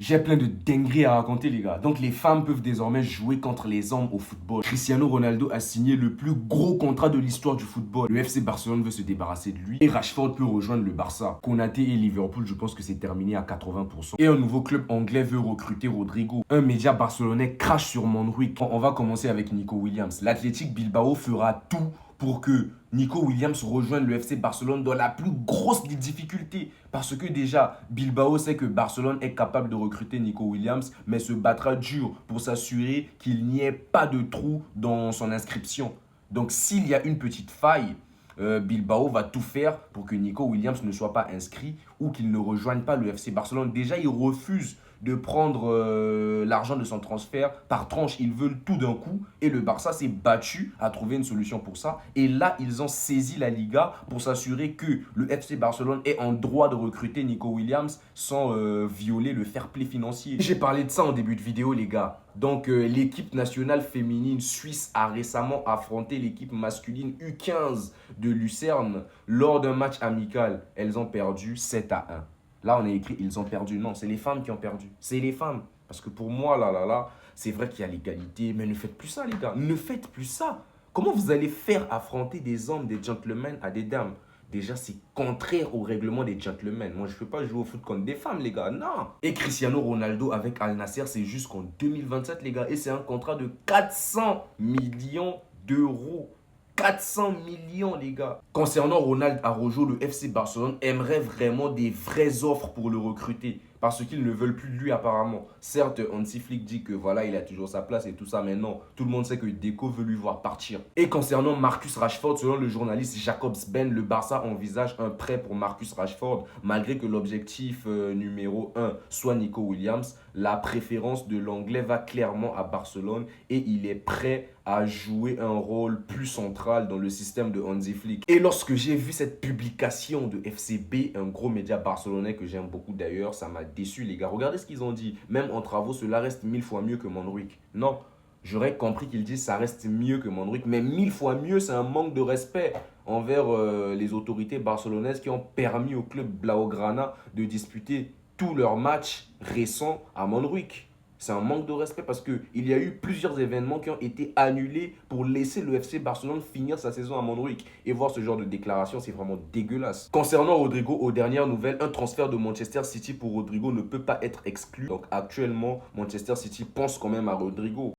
J'ai plein de dingueries à raconter, les gars. Donc, les femmes peuvent désormais jouer contre les hommes au football. Cristiano Ronaldo a signé le plus gros contrat de l'histoire du football. Le FC Barcelone veut se débarrasser de lui. Et Rashford peut rejoindre le Barça. Konaté et Liverpool, je pense que c'est terminé à 80%. Et un nouveau club anglais veut recruter Rodrigo. Un média barcelonais crache sur Monruic. On va commencer avec Nico Williams. L'Athletic Bilbao fera tout pour que Nico Williams rejoigne le FC Barcelone dans la plus grosse des difficultés. Parce que déjà, Bilbao sait que Barcelone est capable de recruter Nico Williams, mais se battra dur pour s'assurer qu'il n'y ait pas de trou dans son inscription. Donc s'il y a une petite faille, Bilbao va tout faire pour que Nico Williams ne soit pas inscrit ou qu'il ne rejoigne pas le FC Barcelone. Déjà, il refuse de prendre l'argent de son transfert par tranche. Ils veulent tout d'un coup et le Barça s'est battu à trouver une solution pour ça. Et là, ils ont saisi la Liga pour s'assurer que le FC Barcelone est en droit de recruter Nico Williams sans violer le fair play financier. J'ai parlé de ça en début de vidéo, les gars. Donc, l'équipe nationale féminine suisse a récemment affronté l'équipe masculine U15 de Lucerne lors d'un match amical. Elles ont perdu 7-1. Là, on est écrit, ils ont perdu. Non, c'est les femmes qui ont perdu. C'est les femmes. Parce que pour moi, c'est vrai qu'il y a l'égalité, mais ne faites plus ça, les gars. Ne faites plus ça. Comment vous allez faire affronter des hommes, des gentlemen à des dames? Déjà, c'est contraire au règlement des gentlemen. Moi, je ne peux pas jouer au foot contre des femmes, les gars. Non. Et Cristiano Ronaldo avec Al Nasser, c'est jusqu'en 2027, les gars. Et c'est un contrat de 400 millions d'euros. 400 millions, les gars. Concernant Ronald Araujo, le FC Barcelone aimerait vraiment des vraies offres pour le recruter. Parce qu'ils ne veulent plus de lui apparemment. Certes, Hansi Flick dit que voilà, il a toujours sa place et tout ça, mais non, tout le monde sait que Deco veut lui voir partir. Et concernant Marcus Rashford, selon le journaliste Jacobs Ben, le Barça envisage un prêt pour Marcus Rashford, malgré que l'objectif numéro 1 soit Nico Williams. La préférence de l'anglais va clairement à Barcelone et il est prêt à jouer un rôle plus central dans le système de Hansi Flick. Et lorsque j'ai vu cette publication de FCB, un gros média barcelonais que j'aime beaucoup d'ailleurs, ça m'a déçu, les gars. Regardez ce qu'ils ont dit. Même en travaux, cela reste 1000 fois mieux que Monruic. Non, j'aurais compris qu'ils disent ça reste mieux que Monruic, mais 1000 fois mieux, c'est un manque de respect envers les autorités barcelonaises qui ont permis au club Blaugrana de disputer tous leurs matchs récents à Monruic. C'est un manque de respect parce qu'il y a eu plusieurs événements qui ont été annulés pour laisser le FC Barcelone finir sa saison à Monruic. Et voir ce genre de déclaration, c'est vraiment dégueulasse. Concernant Rodrigo, aux dernières nouvelles, un transfert de Manchester City pour Rodrigo ne peut pas être exclu. Donc actuellement, Manchester City pense quand même à Rodrigo.